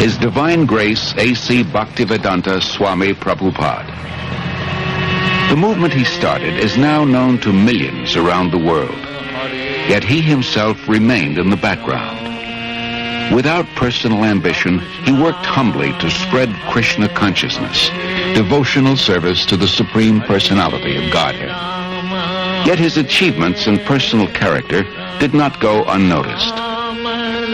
His Divine Grace A.C. Bhaktivedanta Swami Prabhupada. The movement he started is now known to millions around the world, yet he himself remained in the background. Without personal ambition, he worked humbly to spread Krishna consciousness, devotional service to the Supreme Personality of Godhead. Yet his achievements and personal character did not go unnoticed.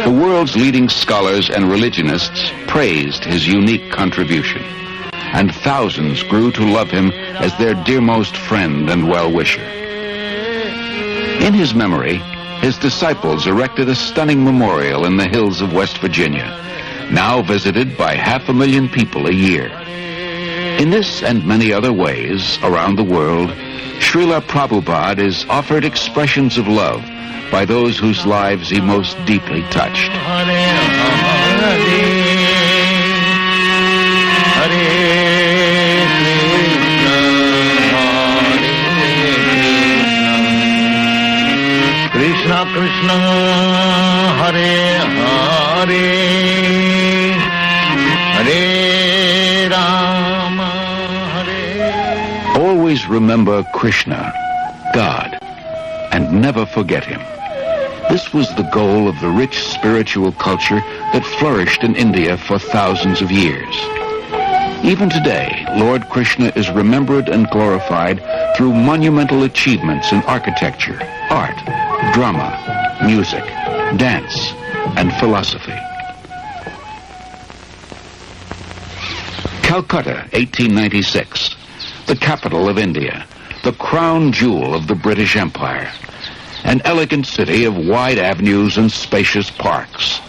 The world's leading scholars and religionists praised his unique contribution, and thousands grew to love him as their dearmost friend and well-wisher. In his memory, his disciples erected a stunning memorial in the hills of West Virginia, now visited by 500,000 people a year. In this and many other ways around the world, Srila Prabhupada is offered expressions of love by those whose lives he most deeply touched. Krishna Krishna Hare Hare Hare Rama Hare. Always remember Krishna, God, and never forget him. This was the goal of the rich spiritual culture that flourished in India for thousands of years. Even today, Lord Krishna is remembered and glorified through monumental achievements in architecture, art, drama, music, dance, and philosophy. Calcutta, 1896, the capital of India, the crown jewel of the British Empire, an elegant city of wide avenues and spacious parks.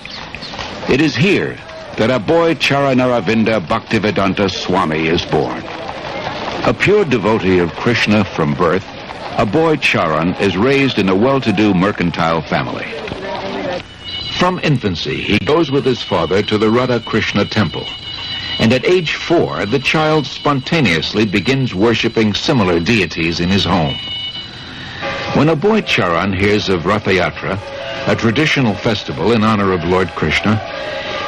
It is here that Aboy Charanaravinda Bhaktivedanta Swami is born. A pure devotee of Krishna from birth, Aboy Charan is raised in a well-to-do mercantile family. From infancy, he goes with his father to the Radha Krishna temple, and at age 4, the child spontaneously begins worshipping similar deities in his home. When Aboy Charan hears of Ratha Yatra, a traditional festival in honor of Lord Krishna,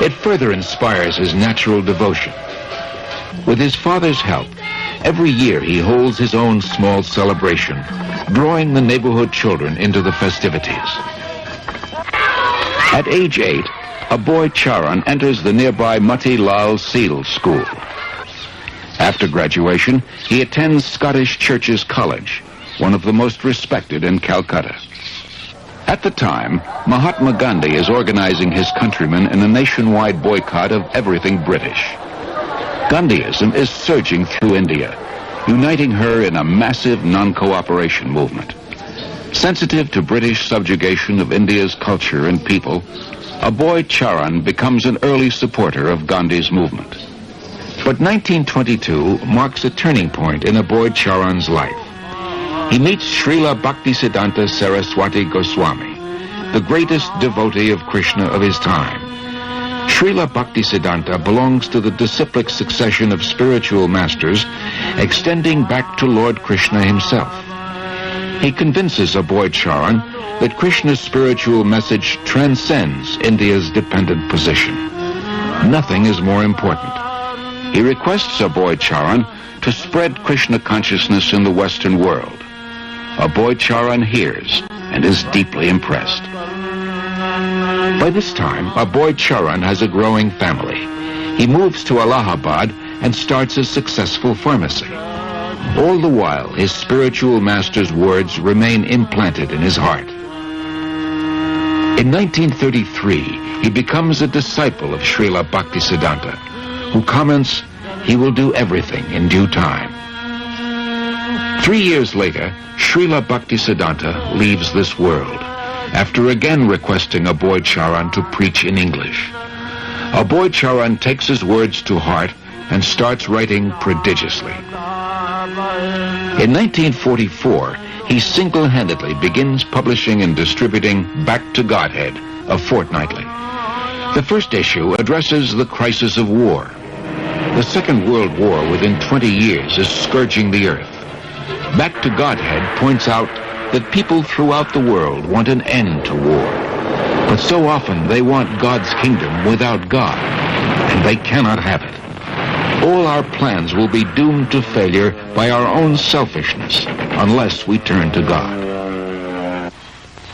it further inspires his natural devotion. With his father's help, every year he holds his own small celebration, drawing the neighborhood children into the festivities. At age 8, Aboy Charan enters the nearby Mati Lal Seal School. After graduation, he attends Scottish Churches College, one of the most respected in Calcutta. At the time, Mahatma Gandhi is organizing his countrymen in a nationwide boycott of everything British. Gandhiism is surging through India, uniting her in a massive non-cooperation movement. Sensitive to British subjugation of India's culture and people, Aboy Charan becomes an early supporter of Gandhi's movement. But 1922 marks a turning point in Aboy Charan's life. He meets Srila Bhaktisiddhanta Saraswati Goswami, the greatest devotee of Krishna of his time. Srila Bhaktisiddhanta belongs to the disciplic succession of spiritual masters extending back to Lord Krishna himself. He convinces Aboy Charan that Krishna's spiritual message transcends India's dependent position. Nothing is more important. He requests Aboy Charan to spread Krishna consciousness in the Western world. Aboy Charan hears and is deeply impressed. By this time, Aboy Charan has a growing family. He moves to Allahabad and starts a successful pharmacy. All the while, his spiritual master's words remain implanted in his heart. In 1933, he becomes a disciple of Srila Bhaktisiddhanta, who comments, "He will do everything in due time." 3 years later, Srila Bhaktisiddhanta leaves this world, after again requesting Aboy Charan to preach in English. Aboy Charan takes his words to heart and starts writing prodigiously. In 1944, he single-handedly begins publishing and distributing Back to Godhead, a fortnightly. The first issue addresses the crisis of war. The Second World War within 20 years is scourging the earth. Back to Godhead points out that people throughout the world want an end to war. But so often they want God's kingdom without God. And they cannot have it. All our plans will be doomed to failure by our own selfishness unless we turn to God.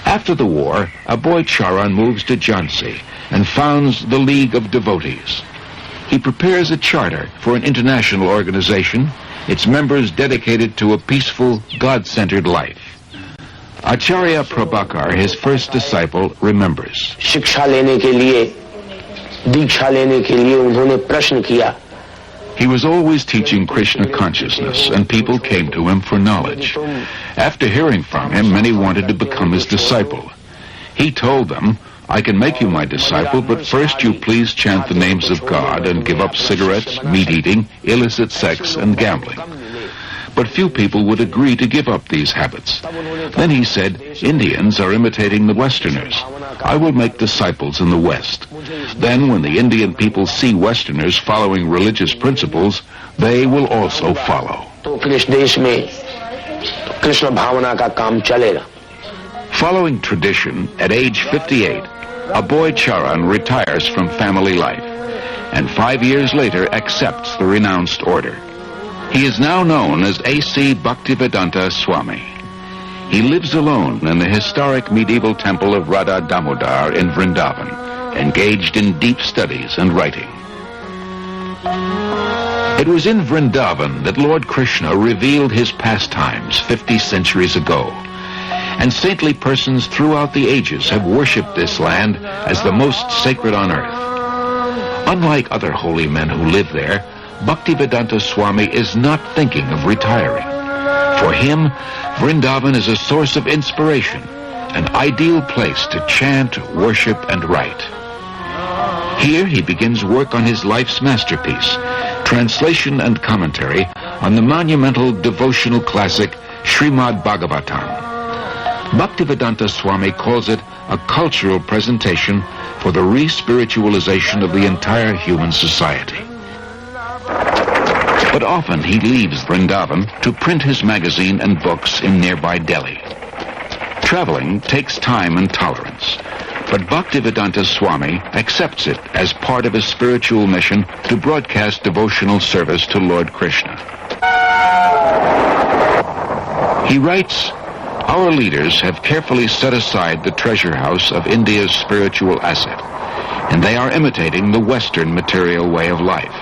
After the war, a boy Charan moves to Jhansi and founds the League of Devotees. He prepares a charter for an international organization, its members dedicated to a peaceful, God-centered life. Acharya Prabhakar, his first disciple, remembers. शिक्षा लेने के लिए, दीक्षा लेने के लिए उन्होंने प्रश्न किया. He was always teaching Krishna consciousness, and people came to him for knowledge. After hearing from him, many wanted to become his disciple. He told them, I can make you my disciple, but first you please chant the names of God and give up cigarettes, meat-eating, illicit sex, and gambling. But few people would agree to give up these habits. Then he said, Indians are imitating the Westerners. I will make disciples in the West. Then when the Indian people see Westerners following religious principles, they will also follow. Following tradition, at age 58, a boy Charan retires from family life, and 5 years later accepts the renounced order. He is now known as A.C. Bhaktivedanta Swami. He lives alone in the historic medieval temple of Radha Damodar in Vrindavan, engaged in deep studies and writing. It was in Vrindavan that Lord Krishna revealed his pastimes 50 centuries ago, and saintly persons throughout the ages have worshipped this land as the most sacred on earth. Unlike other holy men who live there, Bhaktivedanta Swami is not thinking of retiring. For him, Vrindavan is a source of inspiration, an ideal place to chant, worship, and write. Here he begins work on his life's masterpiece, translation and commentary on the monumental devotional classic Srimad Bhagavatam. Bhaktivedanta Swami calls it a cultural presentation for the re-spiritualization of the entire human society. But often he leaves Vrindavan to print his magazine and books in nearby Delhi. Traveling takes time and tolerance, but Bhaktivedanta Swami accepts it as part of his spiritual mission to broadcast devotional service to Lord Krishna. He writes, our leaders have carefully set aside the treasure house of India's spiritual asset, and they are imitating the Western material way of life.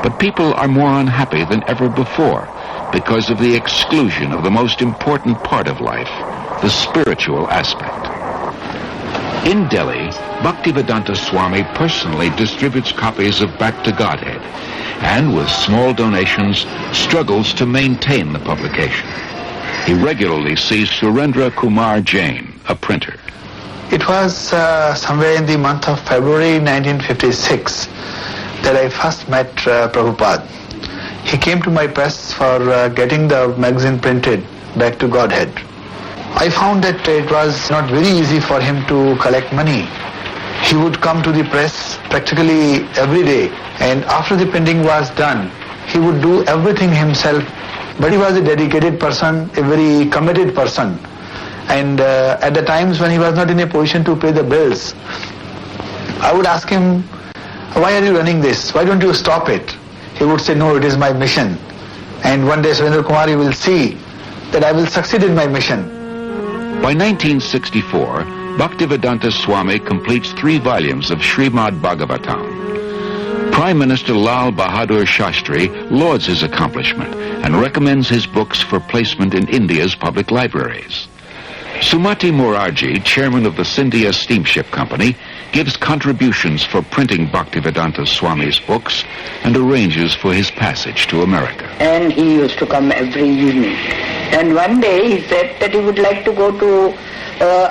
But people are more unhappy than ever before because of the exclusion of the most important part of life, the spiritual aspect. In Delhi, Bhaktivedanta Swami personally distributes copies of Back to Godhead, and with small donations, struggles to maintain the publication. He regularly sees Surendra Kumar Jain, a printer. It was somewhere in the month of February 1956 that I first met Prabhupada. He came to my press for getting the magazine printed, Back to Godhead. I found that it was not very easy for him to collect money. He would come to the press practically every day, and after the printing was done, he would do everything himself. But he was a dedicated person, a very committed person. And at the times when he was not in a position to pay the bills, I would ask him, why are you running this? Why don't you stop it? He would say, no, it is my mission. And one day Surendra Kumar will see that I will succeed in my mission. By 1964, Bhaktivedanta Swami completes 3 volumes of Srimad Bhagavatam. Prime Minister Lal Bahadur Shastri lauds his accomplishment and recommends his books for placement in India's public libraries. Sumati Morarji, chairman of the Scindia Steamship Company, gives contributions for printing Bhaktivedanta Swami's books and arranges for his passage to America. And he used to come every evening. And one day he said that he would like to go to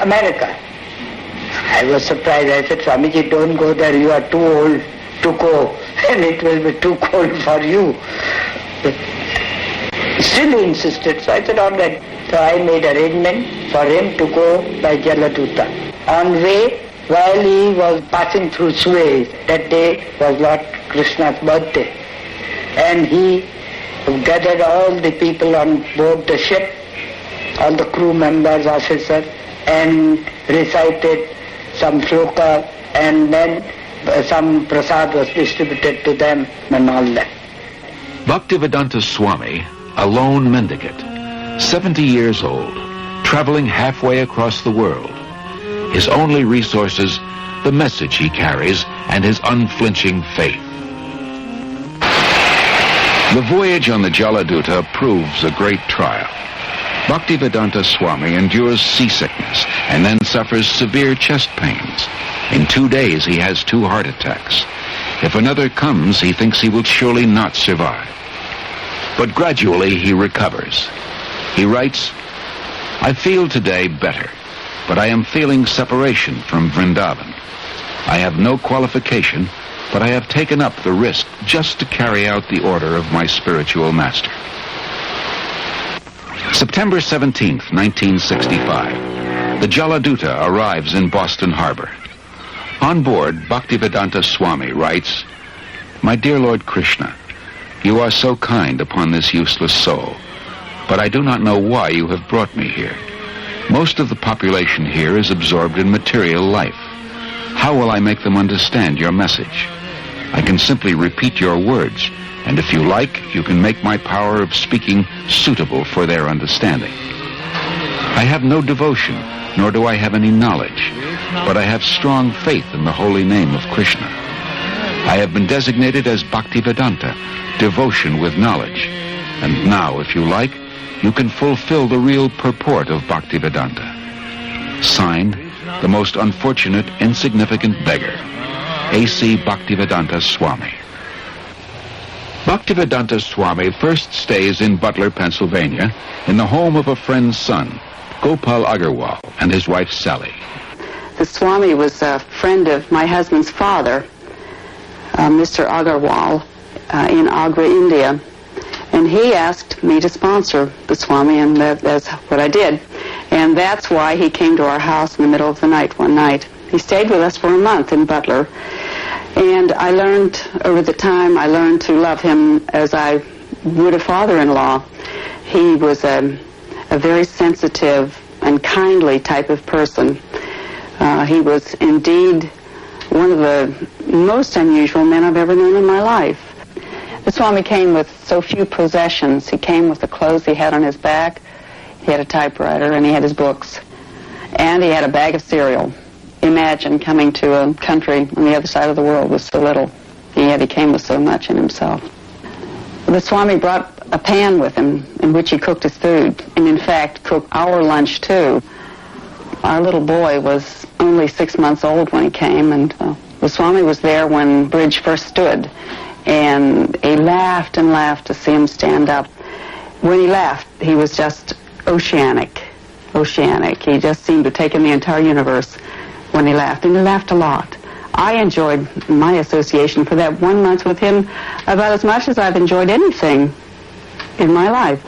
America. I was surprised. I said, Swamiji, don't go there. You are too old to go, and it will be too cold for you. But still he insisted. So I said, all right. So I made arrangement for him to go by Jaladuta. On way, while he was passing through Suez, that day was Lord Krishna's birthday, and he gathered all the people on board the ship, all the crew members, officers, and recited some shloka, and then some prasad was distributed to them and all that. Bhaktivedanta Swami, a lone mendicant, 70 years old, traveling halfway across the world. His only resources, the message he carries and his unflinching faith. The voyage on the Jaladuta proves a great trial. Bhaktivedanta Swami endures seasickness and then suffers severe chest pains. In 2 days he has 2 heart attacks. If another comes, he thinks he will surely not survive. But gradually he recovers. He writes, "I feel today better, but I am feeling separation from Vrindavan. I have no qualification, but I have taken up the risk just to carry out the order of my spiritual master." September 17th, 1965. The Jaladuta arrives in Boston Harbor. On board, Bhaktivedanta Swami writes, "My dear Lord Krishna, you are so kind upon this useless soul, but I do not know why you have brought me here. Most of the population here is absorbed in material life. How will I make them understand your message? I can simply repeat your words, and if you like, you can make my power of speaking suitable for their understanding. I have no devotion, nor do I have any knowledge, but I have strong faith in the holy name of Krishna. I have been designated as Bhaktivedanta, devotion with knowledge, and now, if you like, you can fulfill the real purport of Bhaktivedanta. Signed, the most unfortunate, insignificant beggar, A.C. Bhaktivedanta Swami." Bhaktivedanta Swami first stays in Butler, Pennsylvania, in the home of a friend's son, Gopal Agarwal, and his wife Sally. The Swami was a friend of my husband's father, Mr. Agarwal, in Agra, India. And he asked me to sponsor the Swami, and that's what I did. And that's why he came to our house in the middle of the night one night. He stayed with us for a month in Butler. And I learned, over the time, I learned to love him as I would a father-in-law. He was a very sensitive and kindly type of person. He was indeed one of the most unusual men I've ever known in my life. The Swami came with so few possessions. He came with the clothes he had on his back. He had a typewriter, and he had his books. And he had a bag of cereal. Imagine coming to a country on the other side of the world with so little, and yet he came with so much in himself. The Swami brought a pan with him in which he cooked his food, and in fact cooked our lunch too. Our little boy was only 6 months old when he came, and the Swami was there when Bridge first stood, and he laughed and laughed to see him stand up. When he laughed, he was just oceanic. He just seemed to take in the entire universe when he laughed, and he laughed a lot. I enjoyed my association for that 1 month with him about as much as I've enjoyed anything in my life.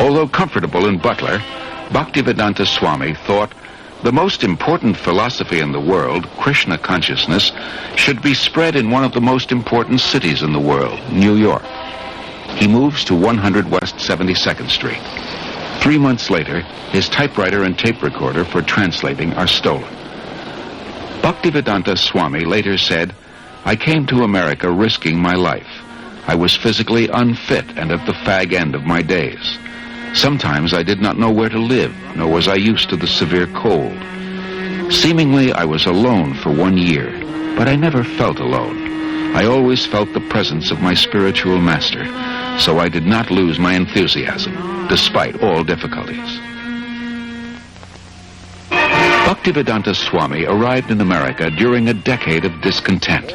Although comfortable in Butler, Bhaktivedanta Swami thought the most important philosophy in the world, Krishna consciousness, should be spread in one of the most important cities in the world, New York. He moves to 100 West 72nd Street. 3 months later, his typewriter and tape recorder for translating are stolen. Bhaktivedanta Swami later said, "I came to America risking my life. I was physically unfit and at the fag end of my days. Sometimes I did not know where to live, nor was I used to the severe cold. Seemingly I was alone for 1 year, but I never felt alone. I always felt the presence of my spiritual master, so I did not lose my enthusiasm, despite all difficulties." Bhaktivedanta Swami arrived in America during a decade of discontent.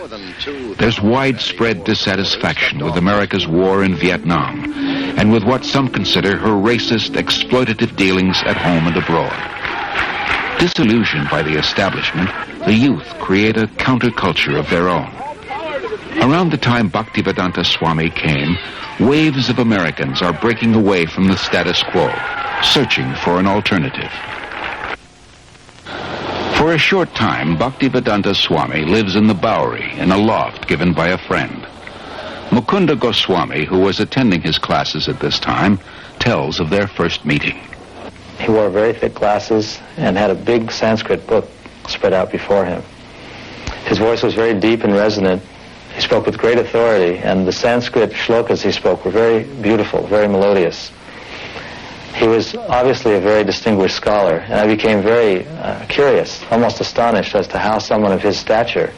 There's widespread dissatisfaction with America's war in Vietnam, and with what some consider her racist, exploitative dealings at home and abroad. Disillusioned by the establishment, the youth create a counterculture of their own. Around the time Bhaktivedanta Swami came, waves of Americans are breaking away from the status quo, searching for an alternative. For a short time, Bhaktivedanta Swami lives in the Bowery in a loft given by a friend. Mukunda Goswami, who was attending his classes at this time, tells of their first meeting. He wore very thick glasses and had a big Sanskrit book spread out before him. His voice was very deep and resonant. He spoke with great authority, and the Sanskrit shlokas he spoke were very beautiful, very melodious. He was obviously a very distinguished scholar, and I became very curious, almost astonished as to how someone of his stature,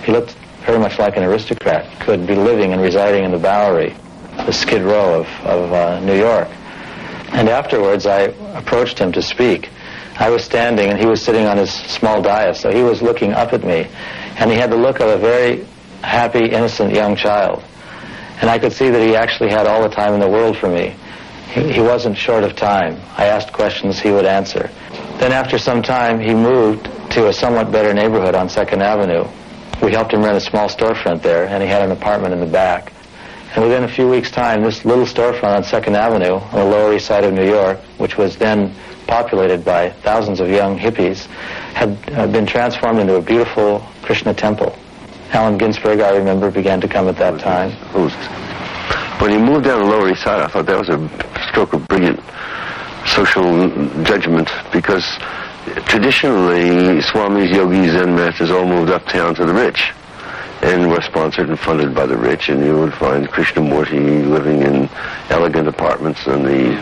he looked very much like an aristocrat, could be living and residing in the Bowery, the Skid Row of New York. And afterwards I approached him to speak. I was standing and he was sitting on his small dais, so he was looking up at me, and he had the look of a very happy, innocent young child. And I could see that he actually had all the time in the world for me. He wasn't short of time. I asked questions, he would answer. Then after some time, he moved to a somewhat better neighborhood on 2nd Avenue. We helped him rent a small storefront there, and he had an apartment in the back. And within a few weeks' time, this little storefront on 2nd Avenue, on the Lower East Side of New York, which was then populated by thousands of young hippies, had been transformed into a beautiful Krishna temple. Allen Ginsberg, I remember, began to come at that time. When he moved down the Lower East Side, I thought that was a stroke of brilliant social judgment, because traditionally Swamis, yogis, Zen masters all moved uptown to the rich and were sponsored and funded by the rich, and you would find Krishnamurti living in elegant apartments on the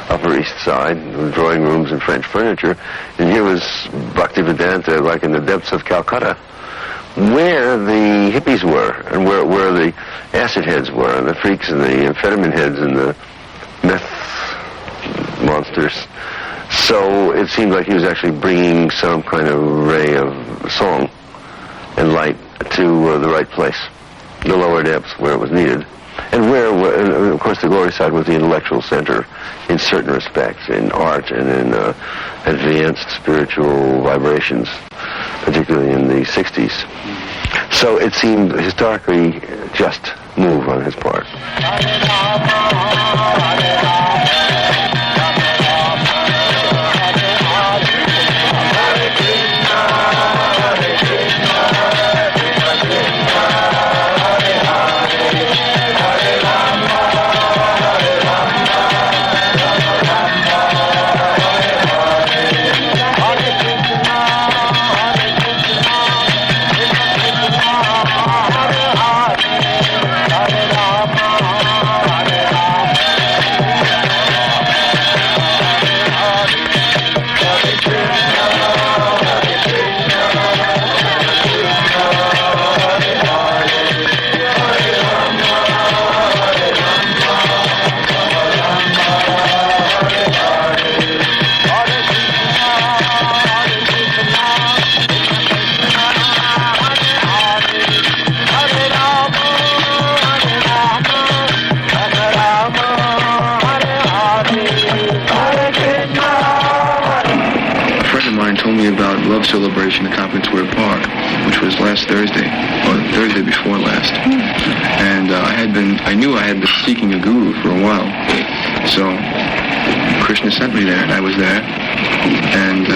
Upper East Side with drawing rooms and French furniture, and here was Bhaktivedanta like in the depths of Calcutta, where the hippies were, and where the acid heads were, and the freaks and the amphetamine heads and the meth monsters. So it seemed like he was actually bringing some kind of ray of song and light to the right place, the lower depths where it was needed. And where, of course, the Lower East Side was the intellectual center in certain respects, in art and in advanced spiritual vibrations, particularly in the 60s. So it seemed historically just move on his part. Love celebration at Tompkins Square Park, which was last Thursday, or Thursday before last. And I knew I had been seeking a guru for a while. So Krishna sent me there, and I was there. And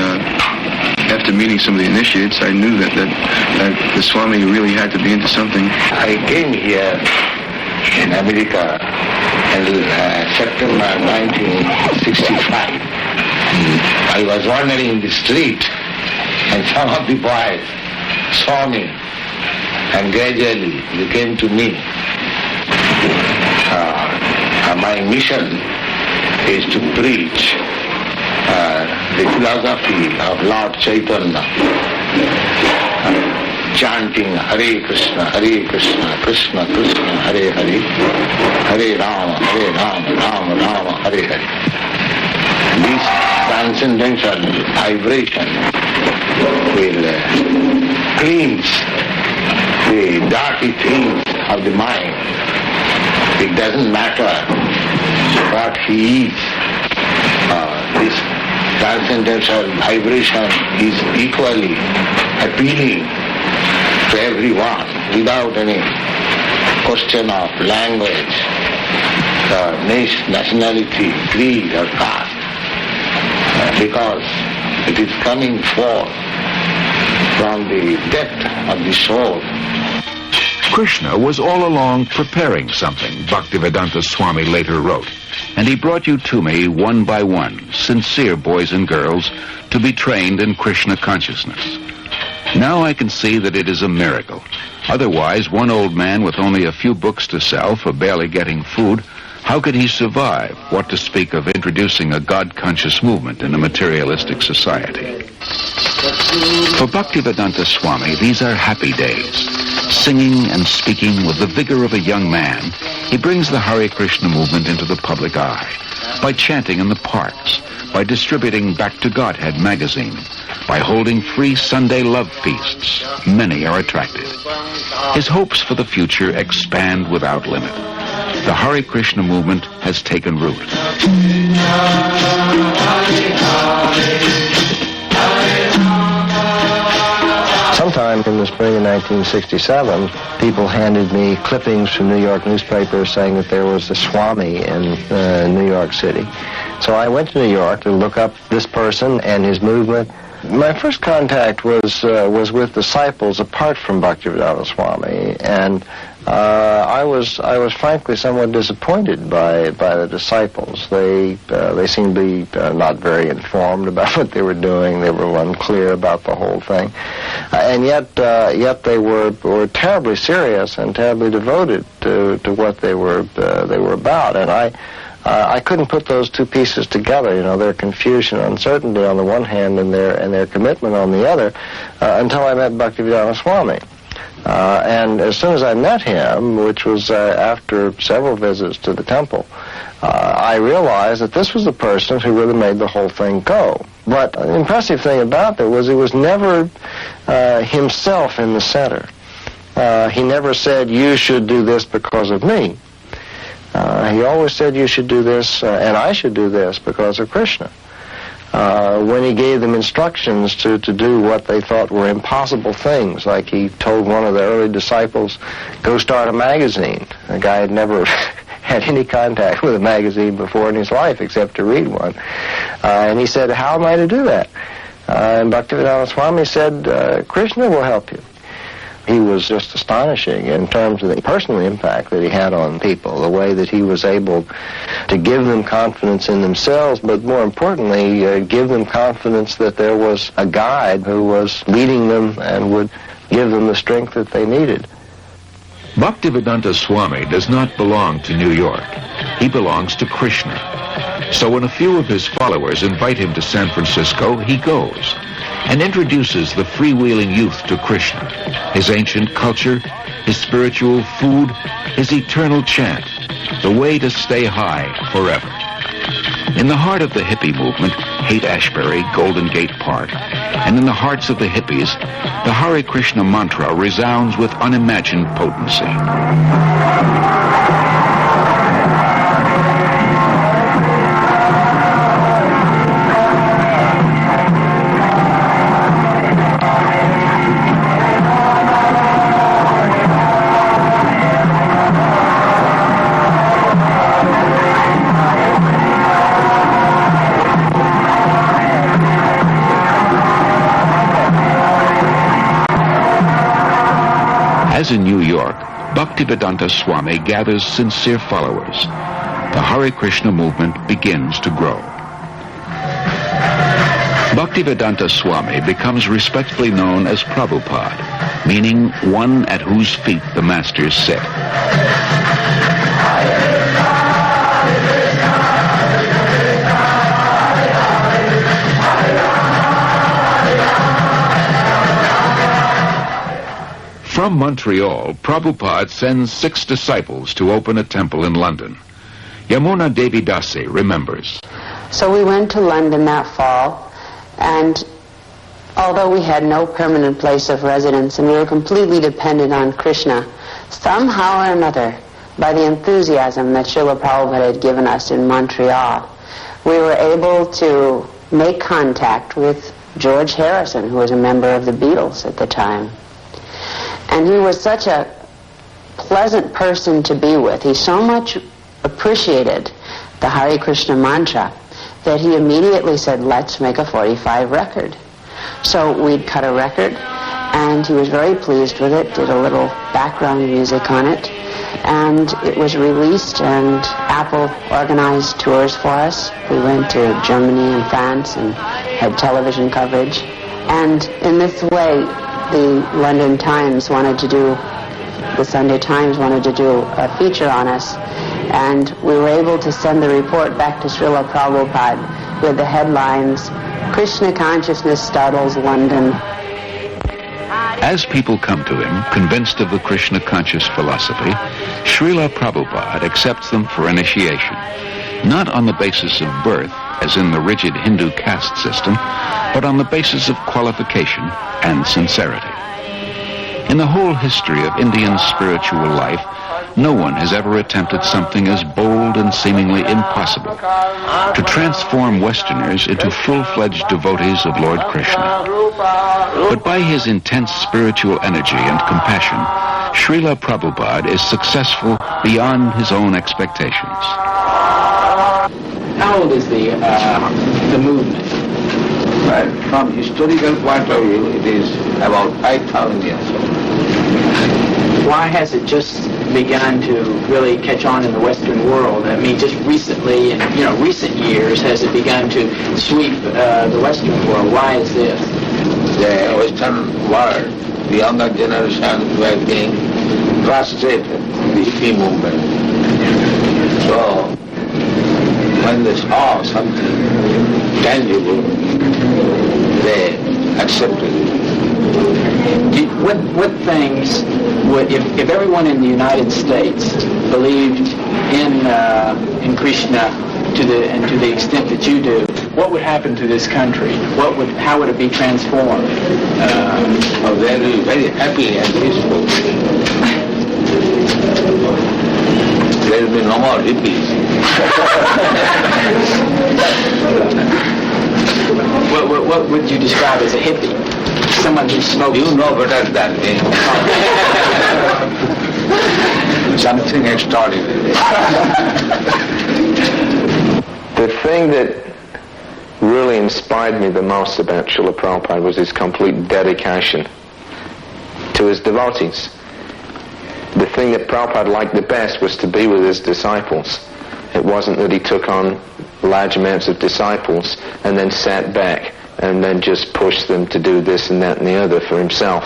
after meeting some of the initiates, I knew that the Swami really had to be into something. I came here in America in September 1965. I was wandering in the street, and some of the boys saw me, and gradually they came to me. My mission is to preach the philosophy of Lord Chaitanya, chanting Hare Krishna, Krishna Krishna, Hare Hare, Hare Rama, Rama Rama, Hare Hare. This transcendental vibration will cleanse the dirty things of the mind. It doesn't matter what he is. This transcendental vibration is equally appealing to everyone without any question of language, nationality, creed or caste, because it is coming forth from the depth of the soul. Krishna was all along preparing something, Bhaktivedanta Swami later wrote, and he brought you to me one by one, sincere boys and girls, to be trained in Krishna consciousness. Now I can see that it is a miracle. Otherwise, one old man with only a few books to sell for barely getting food, how could he survive? What to speak of introducing a God-conscious movement in a materialistic society? For Bhaktivedanta Swami, these are happy days. Singing and speaking with the vigor of a young man, he brings the Hare Krishna movement into the public eye by chanting in the parks, by distributing Back to Godhead magazine, by holding free Sunday love feasts. Many are attracted. His hopes for the future expand without limit. The Hare Krishna movement has taken root. Sometime in the spring of 1967, people handed me clippings from New York newspapers saying that there was a Swami in New York City. So I went to New York to look up this person and his movement. My first contact was with disciples apart from Bhaktivedanta Swami, and I was frankly somewhat disappointed by the disciples. They seemed to be not very informed about what they were doing. They were unclear about the whole thing, and yet they were terribly serious and terribly devoted to what they were about. And I couldn't put those two pieces together, their confusion, uncertainty on the one hand and their commitment on the other, until I met Bhaktivedanta Swami. And as soon as I met him, which was after several visits to the temple, I realized that this was the person who really made the whole thing go. But the impressive thing about it was he was never himself in the center. He never said, you should do this because of me. He always said, you should do this, and I should do this because of Krishna. When he gave them instructions to do what they thought were impossible things, like he told one of the early disciples, go start a magazine. The guy had never had any contact with a magazine before in his life except to read one. And he said, how am I to do that? And Bhaktivedanta Swami said, Krishna will help you. He was just astonishing in terms of the personal impact that he had on people, the way that he was able to give them confidence in themselves, but more importantly, give them confidence that there was a guide who was leading them and would give them the strength that they needed. Bhaktivedanta Swami does not belong to New York. He belongs to Krishna. So when a few of his followers invite him to San Francisco, he goes and introduces the freewheeling youth to Krishna, his ancient culture, his spiritual food, his eternal chant, the way to stay high forever. In the heart of the hippie movement, Haight-Ashbury, Golden Gate Park, and in the hearts of the hippies, the Hare Krishna mantra resounds with unimagined potency. As in New York, Bhaktivedanta Swami gathers sincere followers. The Hare Krishna movement begins to grow. Bhaktivedanta Swami becomes respectfully known as Prabhupada, meaning one at whose feet the masters sit. From Montreal, Prabhupada sends 6 disciples to open a temple in London. Yamuna Devi Dasi remembers. So we went to London that fall, and although we had no permanent place of residence and we were completely dependent on Krishna, somehow or another, by the enthusiasm that Srila Prabhupada had given us in Montreal, we were able to make contact with George Harrison, who was a member of the Beatles at the time. And he was such a pleasant person to be with. He so much appreciated the Hare Krishna mantra that he immediately said, let's make a 45 record. So we'd cut a record, and he was very pleased with it, did a little background music on it, and it was released, and Apple organized tours for us. We went to Germany and France and had television coverage. And in this way, the London Times wanted to do, the Sunday Times wanted to do a feature on us, and we were able to send the report back to Srila Prabhupada with the headlines, "Krishna Consciousness Startles London." As people come to him, convinced of the Krishna conscious philosophy, Srila Prabhupada accepts them for initiation, not on the basis of birth, as in the rigid Hindu caste system, but on the basis of qualification and sincerity. In the whole history of Indian spiritual life, no one has ever attempted something as bold and seemingly impossible, to transform Westerners into full-fledged devotees of Lord Krishna. But by his intense spiritual energy and compassion, Srila Prabhupada is successful beyond his own expectations. How old is the movement? Right. From historical point of view, it is about 5,000 years old. Why has it just begun to really catch on in the Western world? I mean, just recently, in recent years, has it begun to sweep the Western world? Why is this? The Western world, the younger generation were being frustrated with the hippie movement. So, when they saw something tangible, they accepted it. What things would, if everyone in the United States believed in Krishna to the extent that you do, what would happen to this country? How would it be transformed? They will be very happy and peaceful. There will be no more hippies. What would you describe as a hippie? Someone who smokes. You know better than me. Something extraordinary. The thing that really inspired me the most about Srila Prabhupada was his complete dedication to his devotees. The thing that Prabhupada liked the best was to be with his disciples. It wasn't that he took on large amounts of disciples and then sat back and then just pushed them to do this and that and the other for himself.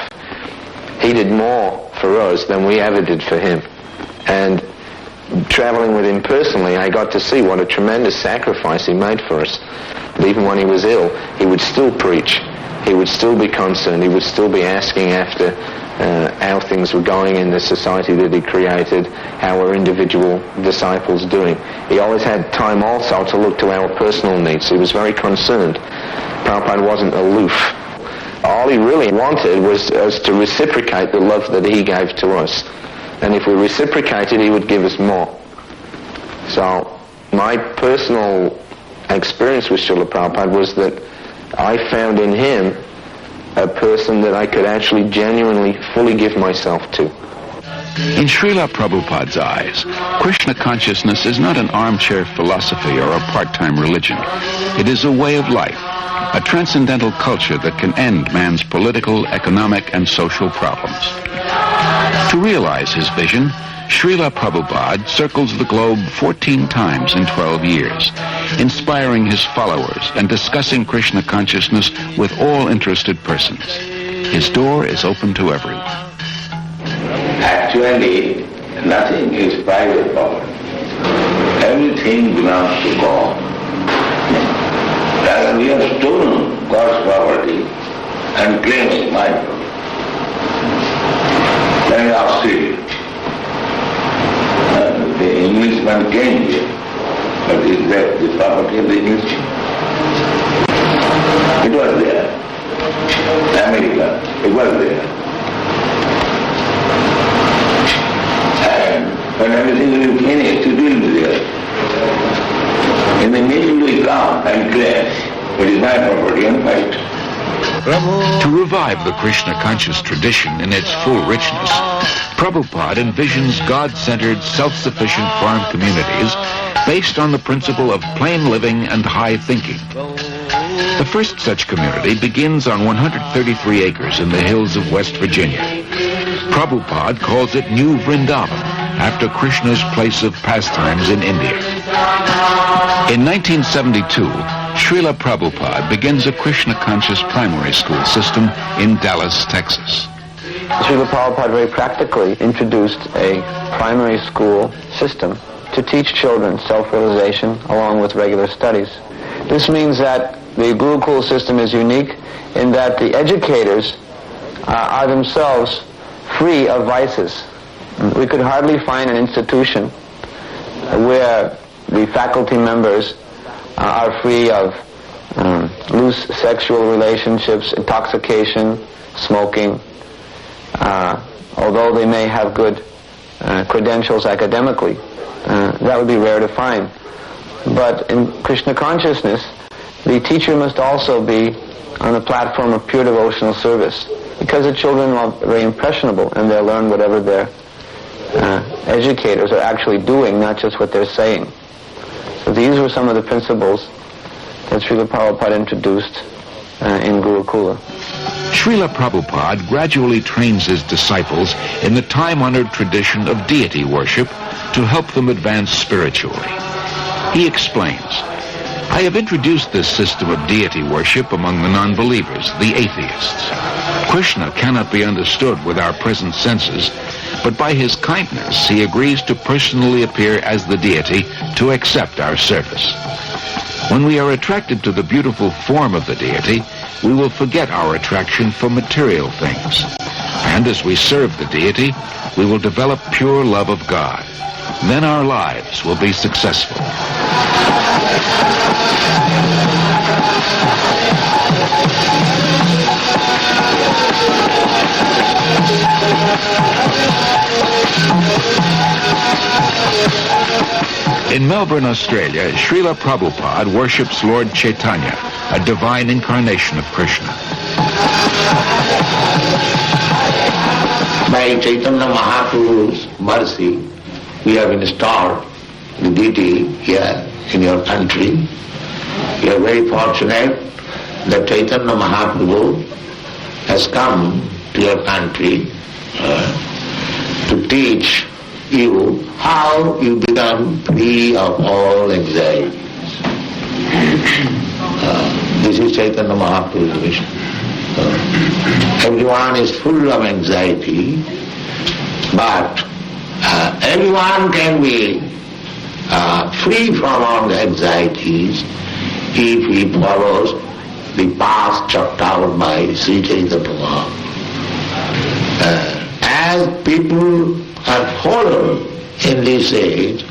He did more for us than we ever did for him. And traveling with him personally, I got to see what a tremendous sacrifice he made for us. But even when he was ill, he would still preach. He would still be concerned. He would still be asking after how things were going in the society that he created, how were individual disciples doing. He always had time also to look to our personal needs. He was very concerned. Prabhupada wasn't aloof. All he really wanted was us to reciprocate the love that he gave to us. And if we reciprocated, he would give us more. So my personal experience with Srila Prabhupada was that I found in him a person that I could actually genuinely, fully give myself to. In Srila Prabhupada's eyes, Krishna consciousness is not an armchair philosophy or a part-time religion. It is a way of life, a transcendental culture that can end man's political, economic, and social problems. To realize his vision, Srila Prabhupada circles the globe 14 times in 12 years, inspiring his followers and discussing Krishna consciousness with all interested persons. His door is open to everyone. Actually, nothing is private property. Everything belongs to God. That we have stolen God's property and claiming my property. Then we are silly. The Englishman came here, but is that the property of the Englishman? It was there. America, it was there. And when everything will be finished, it will be there. In the middle we come and claim, it is my property and fight. To revive the Krishna conscious tradition in its full richness, Prabhupada envisions God-centered, self-sufficient farm communities based on the principle of plain living and high thinking. The first such community begins on 133 acres in the hills of West Virginia. Prabhupada calls it New Vrindavan, after Krishna's place of pastimes in India. In 1972, Srila Prabhupada begins a Krishna-conscious primary school system in Dallas, Texas. Srila Prabhupada very practically introduced a primary school system to teach children self-realization along with regular studies. This means that the Gurukul system is unique in that the educators are themselves free of vices. We could hardly find an institution where the faculty members are free of loose sexual relationships, intoxication, smoking, although they may have good credentials academically. That would be rare to find. But in Krishna consciousness, the teacher must also be on the platform of pure devotional service, because the children are very impressionable and they'll learn whatever their educators are actually doing, not just what they're saying. So these were some of the principles that Srila Prabhupada introduced in Gurukula. Srila Prabhupada gradually trains his disciples in the time-honored tradition of deity worship to help them advance spiritually. He explains, "I have introduced this system of deity worship among the non-believers, the atheists. Krishna cannot be understood with our present senses, but by his kindness he agrees to personally appear as the deity to accept our service. When we are attracted to the beautiful form of the deity, we will forget our attraction for material things. And as we serve the deity, we will develop pure love of God. Then our lives will be successful." In Melbourne, Australia, Srila Prabhupada worships Lord Chaitanya, a divine incarnation of Krishna. By Chaitanya Mahaprabhu's mercy, we have installed the deity here in your country. You are very fortunate that Chaitanya Mahaprabhu has come to your country to teach you how you become free of all anxieties. This is Chaitanya Mahaprabhu's mission. Everyone is full of anxiety, but everyone can be free from all the anxieties if he follows the path chalked out by Sri Chaitanya Prabhu. As people are followed in this age,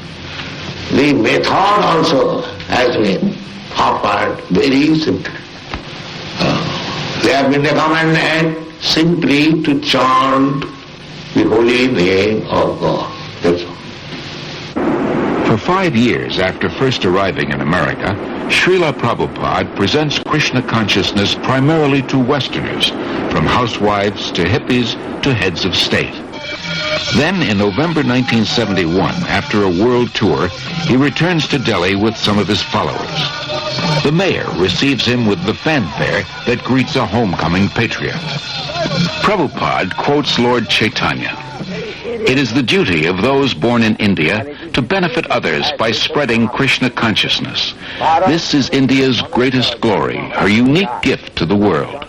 the method also has been offered very simply. They have been recommended simply to chant the holy name of God. That's all. For 5 years after first arriving in America, Srila Prabhupada presents Krishna consciousness primarily to Westerners, from housewives to hippies to heads of state. Then, in November 1971, after a world tour, he returns to Delhi with some of his followers. The mayor receives him with the fanfare that greets a homecoming patriot. Prabhupada quotes Lord Chaitanya. "It is the duty of those born in India to benefit others by spreading Krishna consciousness. This is India's greatest glory, her unique gift to the world."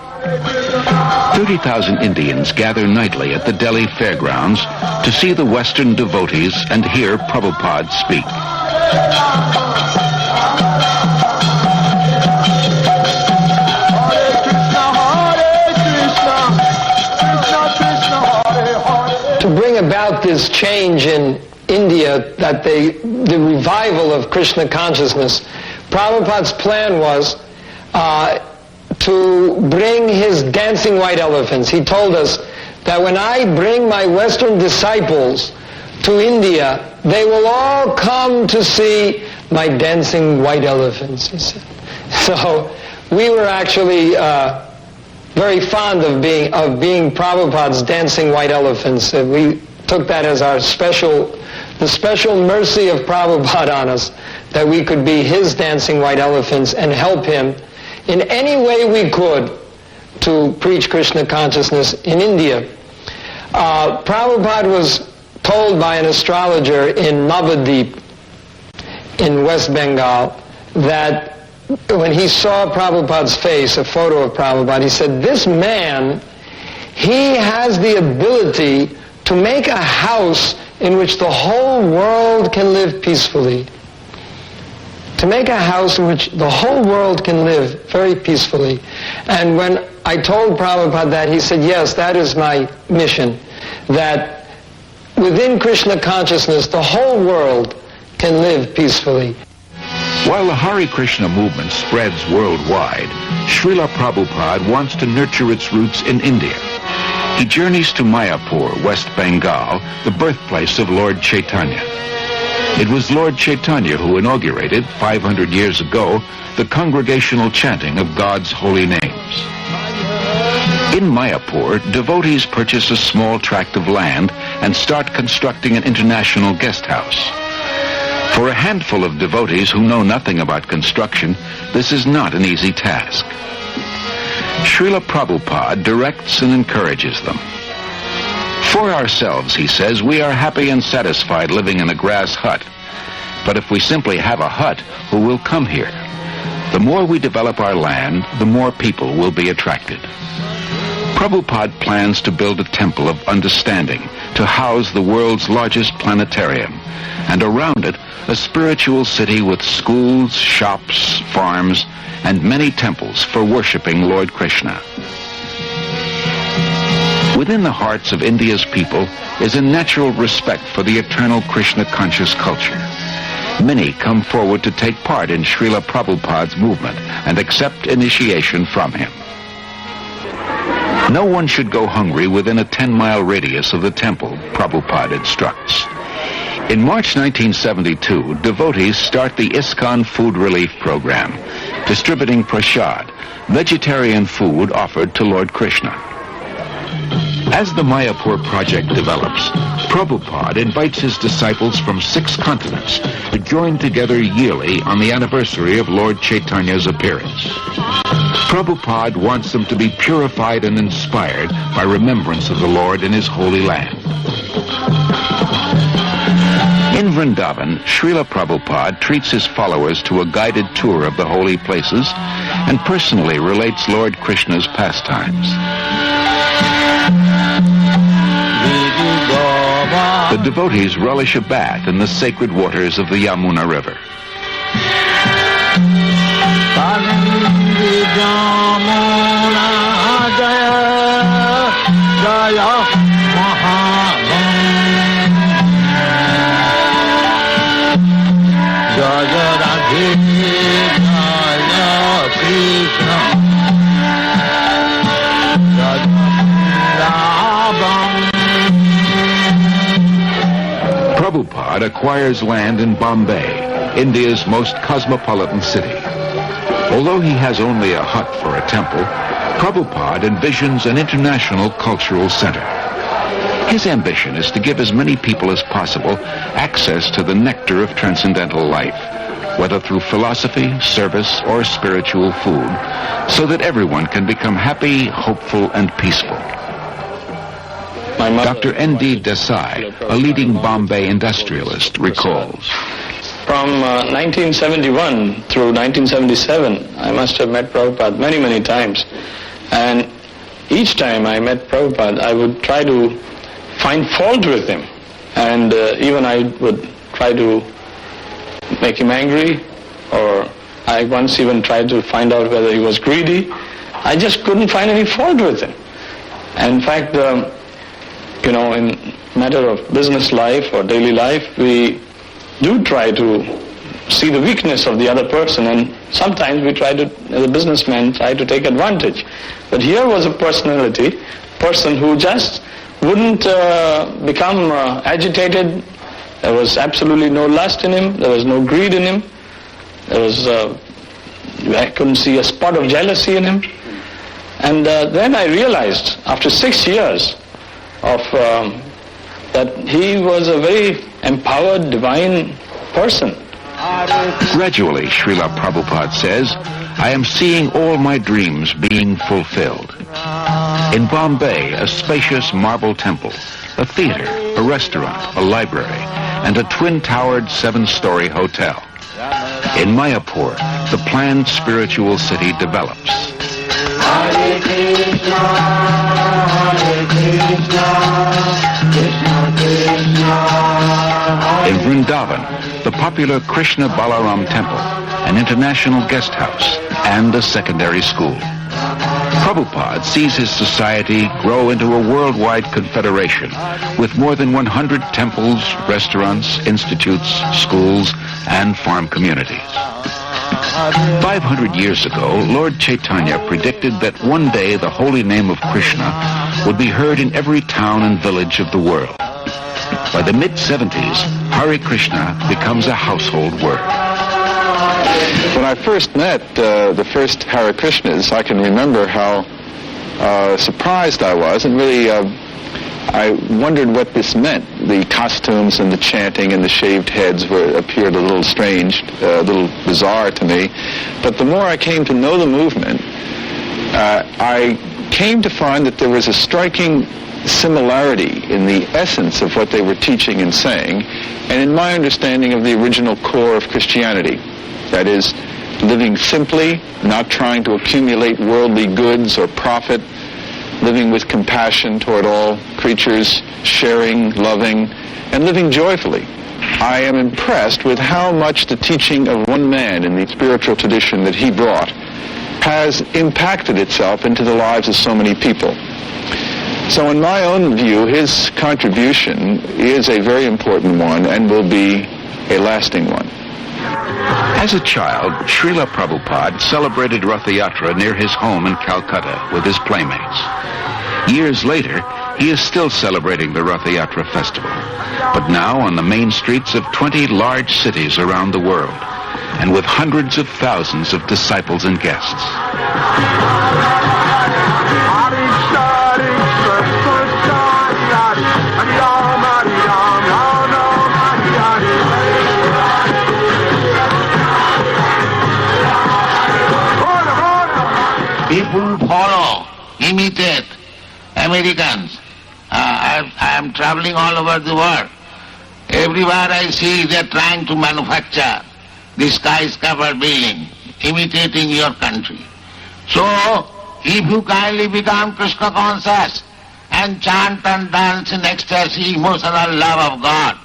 30,000 Indians gather nightly at the Delhi fairgrounds to see the Western devotees and hear Prabhupada speak. To bring about this change in India, that the revival of Krishna consciousness, Prabhupada's plan was to bring his dancing white elephants. He told us that when I bring my Western disciples to India, they will all come to see my dancing white elephants, he said. So we were actually very fond of being Prabhupada's dancing white elephants. We took that as the special mercy of Prabhupada on us, that we could be his dancing white elephants and help him in any way we could to preach Krishna consciousness in India. Prabhupada was told by an astrologer in Navadip in West Bengal that when he saw Prabhupada's face, a photo of Prabhupada, he said, this man, he has the ability to make a house in which the whole world can live peacefully. To make a house in which the whole world can live very peacefully. And when I told Prabhupada that, he said, yes, that is my mission, that within Krishna consciousness, the whole world can live peacefully. While the Hare Krishna movement spreads worldwide, Srila Prabhupada wants to nurture its roots in India. He journeys to Mayapur, West Bengal, the birthplace of Lord Chaitanya. It was Lord Chaitanya who inaugurated, 500 years ago, the congregational chanting of God's holy names. In Mayapur, devotees purchase a small tract of land and start constructing an international guest house. For a handful of devotees who know nothing about construction, this is not an easy task. Srila Prabhupada directs and encourages them. For ourselves, he says, we are happy and satisfied living in a grass hut. But if we simply have a hut, who will come here? The more we develop our land, the more people will be attracted. Prabhupada plans to build a temple of understanding to house the world's largest planetarium, and around it, a spiritual city with schools, shops, farms, and many temples for worshipping Lord Krishna. Within the hearts of India's people is a natural respect for the eternal Krishna-conscious culture. Many come forward to take part in Srila Prabhupada's movement and accept initiation from him. No one should go hungry within a 10-mile radius of the temple, Prabhupada instructs. In March 1972, devotees start the ISKCON Food Relief Program, distributing prasad, vegetarian food offered to Lord Krishna. As the Mayapur project develops, Prabhupada invites his disciples from 6 continents to join together yearly on the anniversary of Lord Chaitanya's appearance. Prabhupada wants them to be purified and inspired by remembrance of the Lord in his holy land. In Vrindavan, Srila Prabhupada treats his followers to a guided tour of the holy places and personally relates Lord Krishna's pastimes. The devotees relish a bath in the sacred waters of the Yamuna River. Prabhupada acquires land in Bombay, India's most cosmopolitan city. Although he has only a hut for a temple, Prabhupada envisions an international cultural center. His ambition is to give as many people as possible access to the nectar of transcendental life, whether through philosophy, service, or spiritual food, so that everyone can become happy, hopeful, and peaceful. Dr. N.D. Desai, a leading Bombay industrialist, recalls. From 1971 through 1977, I must have met Prabhupada many, many times. And each time I met Prabhupada, I would try to find fault with him. And even I would try to make him angry, or I once even tried to find out whether he was greedy. I just couldn't find any fault with him. And in fact, in matter of business life or daily life, we do try to see the weakness of the other person, and sometimes we try to, as a businessman, try to take advantage. But here was a person who just wouldn't become agitated. There was absolutely no lust in him. There was no greed in him. I couldn't see a spot of jealousy in him. And then I realized, after 6 years, that he was a very empowered, divine person. Gradually, Srila Prabhupada says, I am seeing all my dreams being fulfilled. In Bombay, a spacious marble temple, a theater, a restaurant, a library, and a twin-towered 7-story hotel. In Mayapur, the planned spiritual city develops. Hare Krishna, Hare Krishna, Krishna Krishna. In Vrindavan, the popular Krishna Balaram Temple, an international guest house, and a secondary school. Prabhupada sees his society grow into a worldwide confederation with more than 100 temples, restaurants, institutes, schools, and farm communities. 500 years ago, Lord Chaitanya predicted that one day the holy name of Krishna would be heard in every town and village of the world. By the mid-70s, Hare Krishna becomes a household word. When I first met the first Hare Krishnas, I can remember how surprised I was, and really I wondered what this meant. The costumes and the chanting and the shaved heads appeared a little strange, a little bizarre to me. But the more I came to know the movement, I came to find that there was a striking similarity in the essence of what they were teaching and saying, and in my understanding of the original core of Christianity. That is, living simply, not trying to accumulate worldly goods or profit, living with compassion toward all creatures, sharing, loving, and living joyfully. I am impressed with how much the teaching of one man in the spiritual tradition that he brought has impacted itself into the lives of so many people. So in my own view, his contribution is a very important one and will be a lasting one. As a child, Srila Prabhupada celebrated Rath Yatra near his home in Calcutta with his playmates. Years later, he is still celebrating the Rath Yatra festival, but now on the main streets of 20 large cities around the world, and with hundreds of thousands of disciples and guests. People follow, imitate Americans. I am traveling all over the world. Everywhere I see they are trying to manufacture the skyscraper building, imitating your country. So, if you kindly become Krishna conscious and chant and dance in ecstasy, emotional love of God,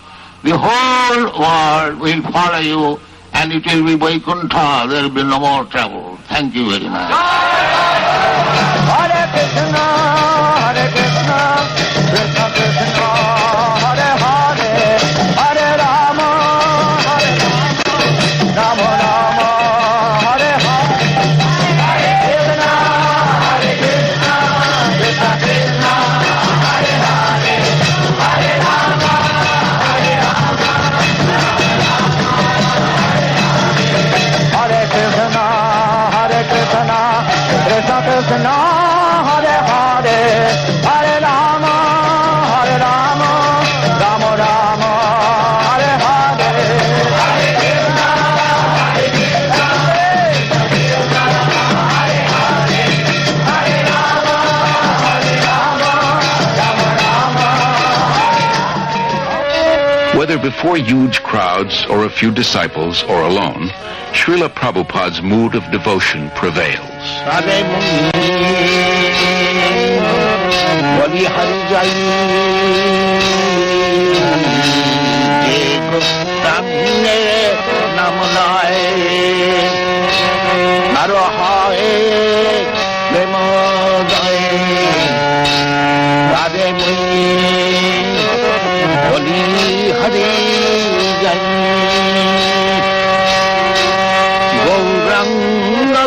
the whole world will follow you and it will be Vaikuntha, there will be no more trouble. Thank you very much. Hare Krishna, Hare Krishna, Krishna Krishna, Hare Hare, Hare Rama, Hare Rama, Rama Rama, Hare Hare, Hare Krishna, Hare Krishna, Krishna Krishna, Hare Hare, Hare Rama, Hare Rama, Hare Krishna, Hare Krishna, Krishna Krishna, Hare Hare, Hare Rama, Hare Rama, Rama Rama, Hare Hare, Hare Krishna, Hare Krishna, Krishna Hare Hare, Hare Rama, Hare Rama, Rama Rama. Whether before huge crowds or a few disciples or alone, Srila Prabhupada's mood of devotion prevails.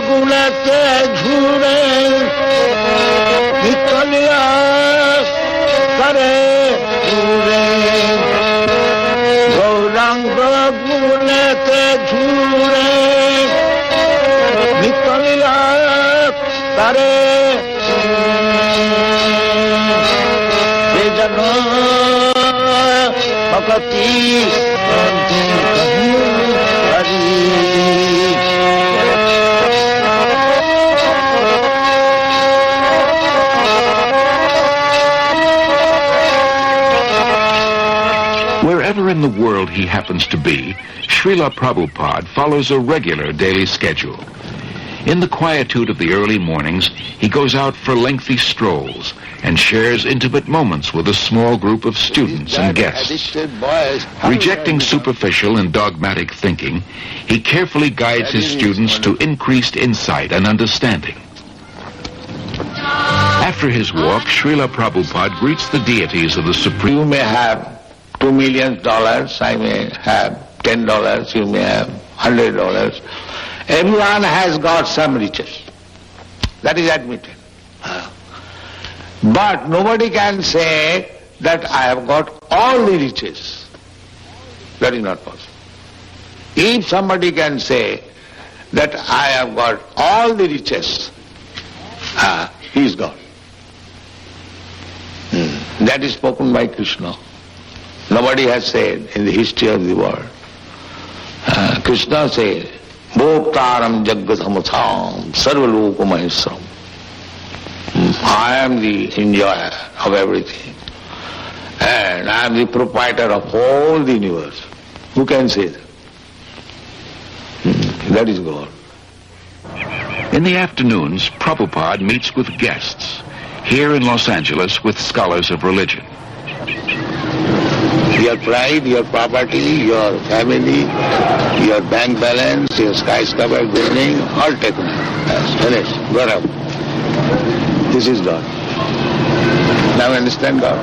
গুণেতে ঝুড়ে নিকলিয়া করে উড়ে গৌরাঙ্গ গুণেতে ঝুড়ে নিকলিয়া করে যেন ভক্তি Wherever in the world he happens to be, Srila Prabhupada follows a regular daily schedule. In the quietude of the early mornings, he goes out for lengthy strolls and shares intimate moments with a small group of students and guests. Rejecting superficial and dogmatic thinking, he carefully guides his students to increased insight and understanding. After his walk, Srila Prabhupada greets the deities of the Supreme. You may have $2 million, I may have $10, you may have $100. Everyone has got some riches. That is admitted. But nobody can say that I have got all the riches. That is not possible. If somebody can say that I have got all the riches, he is God. That is spoken by Krishna. Nobody has said in the history of the world. Krishna says, Bhoktaram Jaggadhamatham Sarvalokamahisram. I am the enjoyer of everything. And I am the proprietor of all the universe. Who can say that? That is God. In the afternoons, Prabhupada meets with guests, here in Los Angeles with scholars of religion. Your pride, your property, your family, your bank balance, your skyscraper building, all taken. Yes, finished. Go up. This is God. Now understand God.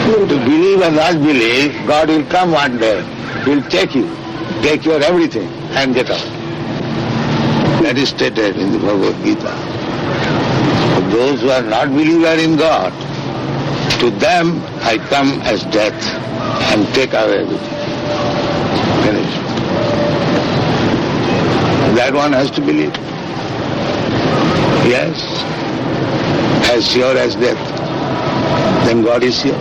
To believe and not believe, God will come one day. He will take your everything and get out. That is stated in the Bhagavad Gita. For those who are not believers in God, to them I come as death and take away everything. Finished. That one has to believe. Yes, as sure as death. Then God is here.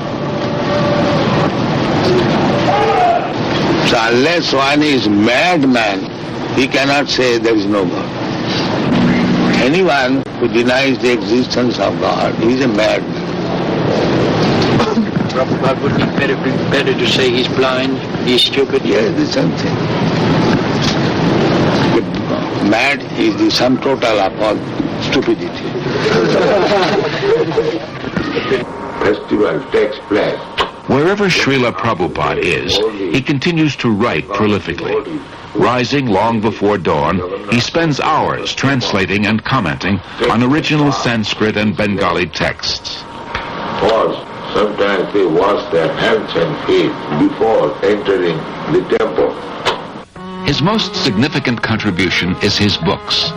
So unless one is madman, he cannot say there is no God. Anyone who denies the existence of God is a madman. Prabhupada, wouldn't it be better to say he's blind, he's stupid? Yes, the same thing. Mad is the sum total of all stupidity. Festival takes place. Wherever Srila Prabhupada is, he continues to write prolifically. Rising long before dawn, he spends hours translating and commenting on original Sanskrit and Bengali texts. Sometimes they wash their hands and feet before entering the temple. His most significant contribution is his books.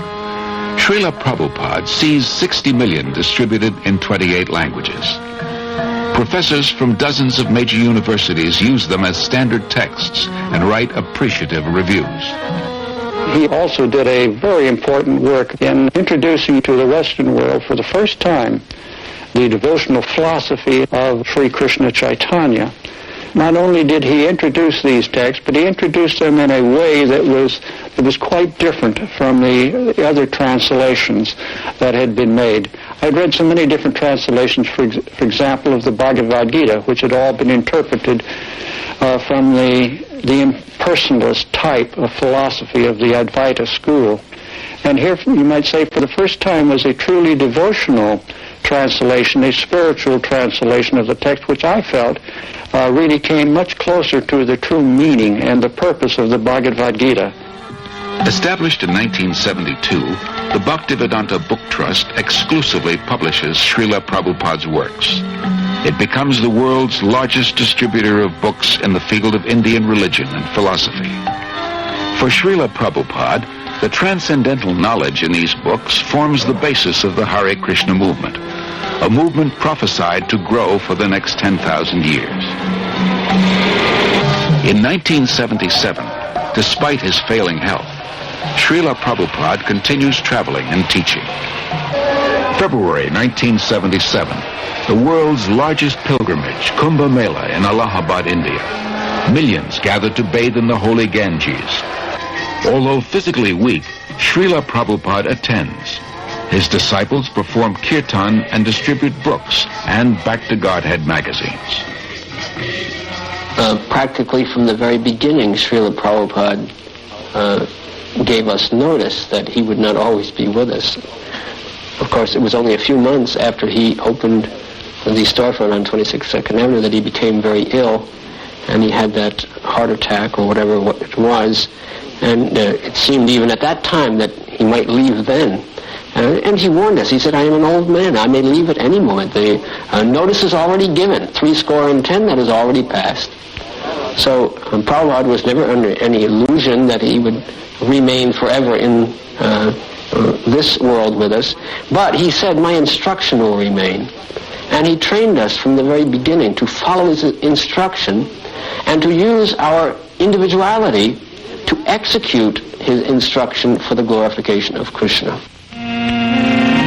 Srila Prabhupada sees 60 million distributed in 28 languages. Professors from dozens of major universities use them as standard texts and write appreciative reviews. He also did a very important work in introducing to the Western world for the first time the devotional philosophy of Sri Krishna Chaitanya. Not only did he introduce these texts, but he introduced them in a way that was quite different from the other translations that had been made. I'd read so many different translations, for example, of the Bhagavad Gita, which had all been interpreted from the impersonalist type of philosophy of the Advaita school. And here, you might say, for the first time was a truly devotional translation, a spiritual translation of the text, which I felt really came much closer to the true meaning and the purpose of the Bhagavad Gita. Established in 1972, the Bhaktivedanta Book Trust exclusively publishes Srila Prabhupada's works. It becomes the world's largest distributor of books in the field of Indian religion and philosophy. For Srila Prabhupada, the transcendental knowledge in these books forms the basis of the Hare Krishna movement, a movement prophesied to grow for the next 10,000 years. In 1977, despite his failing health, Srila Prabhupada continues traveling and teaching. February 1977, the world's largest pilgrimage, Kumbh Mela in Allahabad, India. Millions gather to bathe in the holy Ganges. Although physically weak, Srila Prabhupada attends. His disciples perform kirtan and distribute books and Back to Godhead magazines. Practically from the very beginning, Srila Prabhupada gave us notice that he would not always be with us. Of course, it was only a few months after he opened the storefront on 26th 2nd Avenue that he became very ill, and he had that heart attack or whatever it was, and it seemed even at that time that he might leave then. And he warned us. He said, I am an old man. I may leave at any moment. The notice is already given. 70 that has already passed. So Prabhupada was never under any illusion that he would remain forever in this world with us. But he said, my instruction will remain. And he trained us from the very beginning to follow his instruction and to use our individuality to execute his instruction for the glorification of Krishna.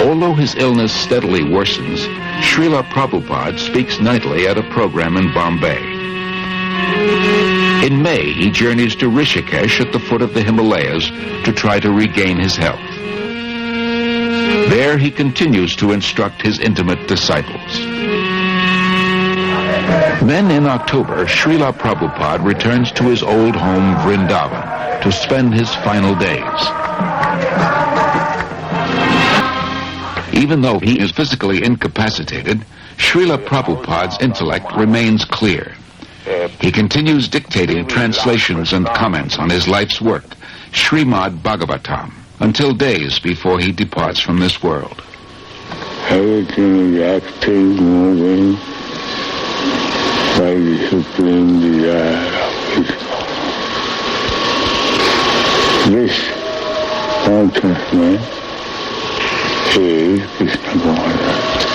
Although his illness steadily worsens, Srila Prabhupada speaks nightly at a program in Bombay. In May, he journeys to Rishikesh at the foot of the Himalayas to try to regain his health. There he continues to instruct his intimate disciples. Then in October, Srila Prabhupada returns to his old home Vrindavan to spend his final days. Even though he is physically incapacitated, Srila Prabhupada's intellect remains clear. He continues dictating translations and comments on his life's work, Srimad Bhagavatam, until days before he departs from this world. Everything is active, moving by the supreme desire of ISKCON. This consciousness is Krishna consciousness.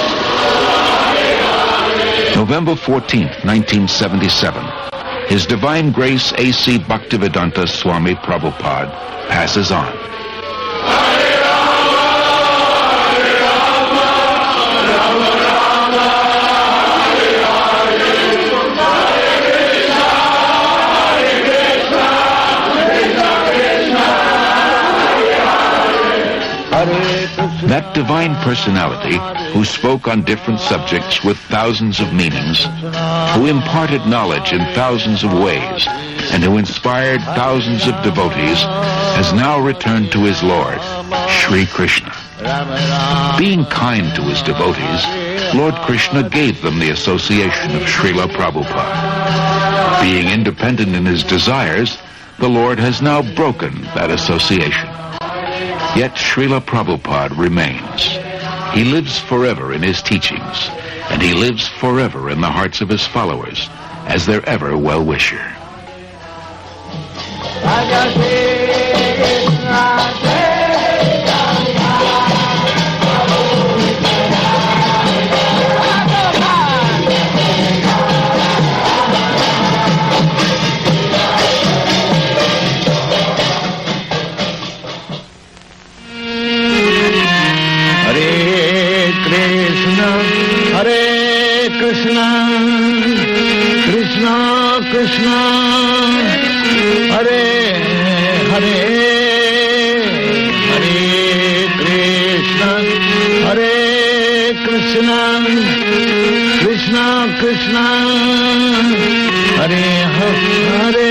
November 14th, 1977, His Divine Grace A.C. Bhaktivedanta Swami Prabhupada passes on. That divine personality who spoke on different subjects with thousands of meanings, who imparted knowledge in thousands of ways, and who inspired thousands of devotees, has now returned to his Lord, Sri Krishna. Being kind to his devotees, Lord Krishna gave them the association of Srila Prabhupada. Being independent in his desires, the Lord has now broken that association. Yet Srila Prabhupada remains. He lives forever in his teachings, and he lives forever in the hearts of his followers as their ever well-wisher. Krishna, Hare Hare, Hare Krishna, Hare Krishna, Krishna Krishna, Hare Hare.